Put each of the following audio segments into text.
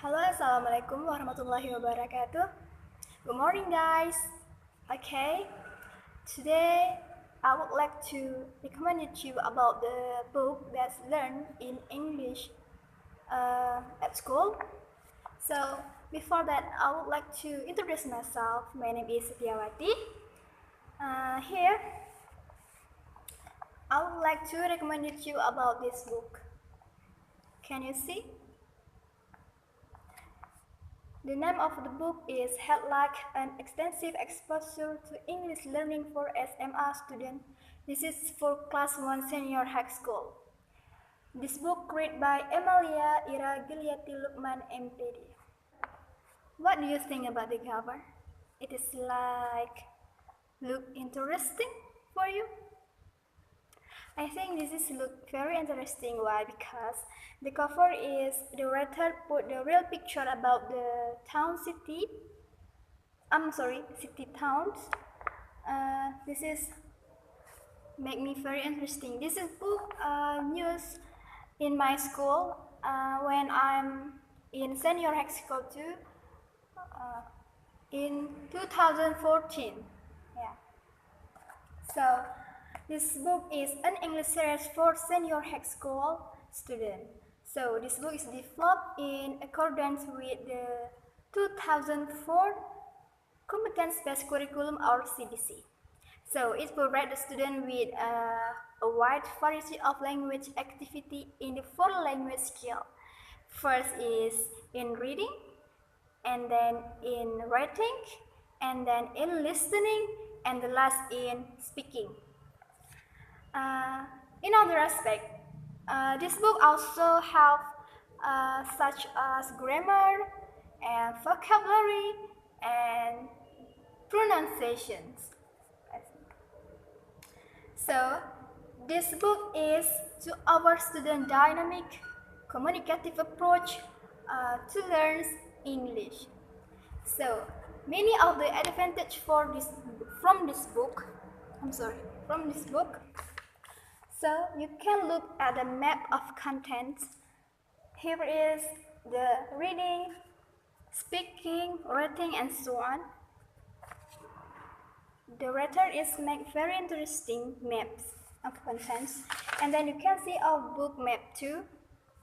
Halo, assalamualaikum warahmatullahi wabarakatuh. Good morning, guys. Okay, today I would like to recommend you about the book that's learned in English at school. So before that, I would like to introduce myself. My name is Setia. Here, I would like to recommend you about this book. Can you see? The name of the book is Headlight, an extensive exposure to English learning for SMA students. This is for Class 1 Senior High School. This book written by Emilia Iragilyati Lukman MPD. What do you think about the cover? It is look interesting for you? I think this is look very interesting. Why? Because the cover is the writer put the real picture about the city towns. This is make me very interesting. This is book news in my school when I'm in senior high school too. In 2014. Yeah. So this book is an English series for senior high school students. So this book is developed in accordance with the 2004 Competence-Based Curriculum or CBC. So it provides the student with a wide variety of language activity in the 4 language skill. First is in reading, and then in writing, and then in listening, and the last in speaking. In other aspect, this book also have such as grammar and vocabulary and pronunciations. So this book is to our student dynamic, communicative approach to learn English. So many of the advantage from this book. So you can look at the map of contents. Here is the reading, speaking, writing, and so on. The writer is make very interesting maps of contents, and then you can see our book map too.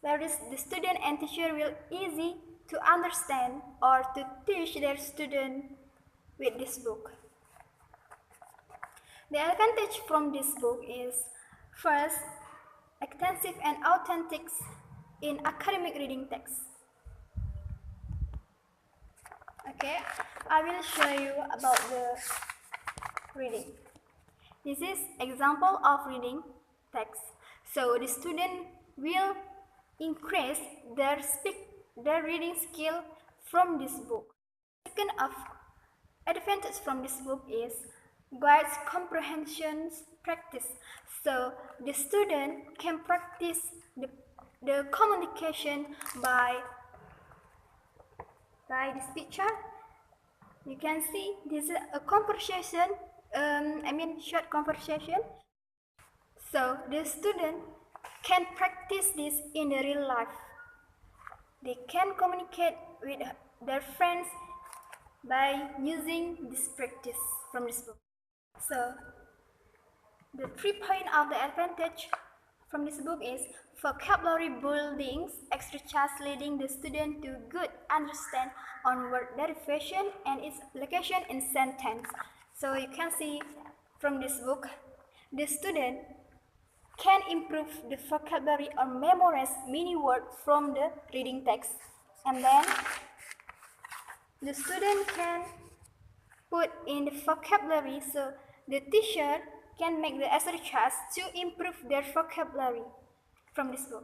Where is the student and teacher will easy to understand or to teach their student with this book. The advantage from this book is first, extensive and authentic in academic reading text. Okay, I will show you about the reading. This is example of reading text. So the student will increase their reading skill from this book. Second of advantage from this book is guides comprehensions practice. So the student can practice the communication by this picture. You can see this is a conversation, short conversation. So the student can practice this in the real life. They can communicate with their friends by using this practice from this book. So the 3 points of the advantage from this book is vocabulary buildings, exercise leading the student to good understand on word derivation and its application in sentence. So you can see from this book, the student can improve the vocabulary or memorize many words from the reading text. And then the student can put in the vocabulary, so the teacher can make the exercise to improve their vocabulary from this book.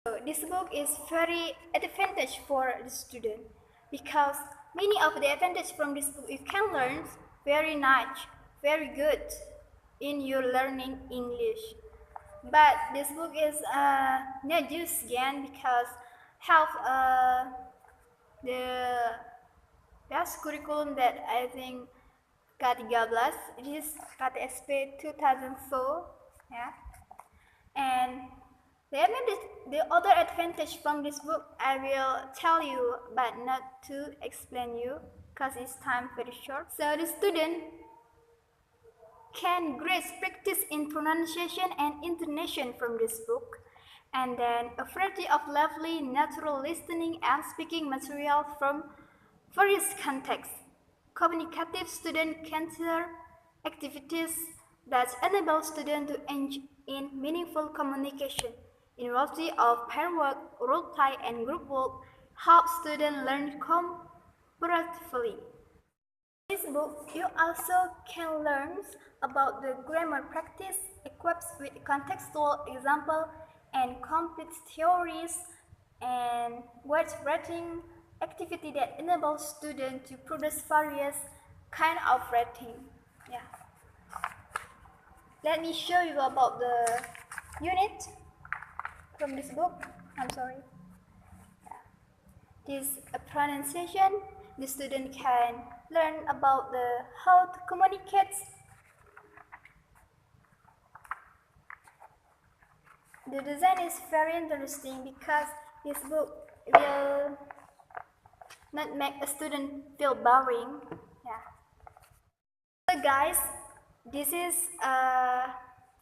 So this book is very advantage for the student because many of the advantage from this book you can learn very nice, very good in your learning English. But this book is not used again because have the best curriculum that I think K13, it is KTSP 2004, yeah. And The other advantage from this book I will tell you, but not to explain you, because it's time very short. So the student can grasp practice in pronunciation and intonation from this book, and then a variety of lively, natural listening and speaking material from various contexts. Communicative student can share activities that enable students to engage in meaningful communication. Involvement of pair work, role play, and group work help students learn cooperatively. In this book, you also can learn about the grammar practice equipped with contextual example and complete theories and word writing activity that enables students to produce various kind of writing. Yeah. Let me show you about the unit from this book. I'm sorry. This pronunciation, the student can learn about the how to communicate. The design is very interesting because this book will not make a student feel boring. Yeah. So guys, this is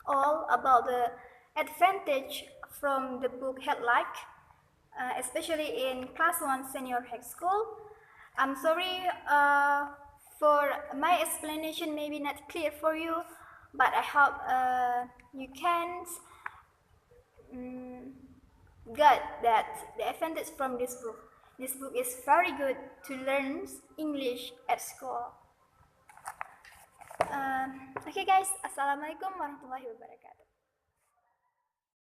all about the advantage from the book Headlight, especially in class 1 senior high school. I'm sorry for my explanation maybe not clear for you, but I hope you can get that the advantage from this book. This book is very good to learn English at school. Okay guys, Assalamualaikum warahmatullahi wabarakatuh.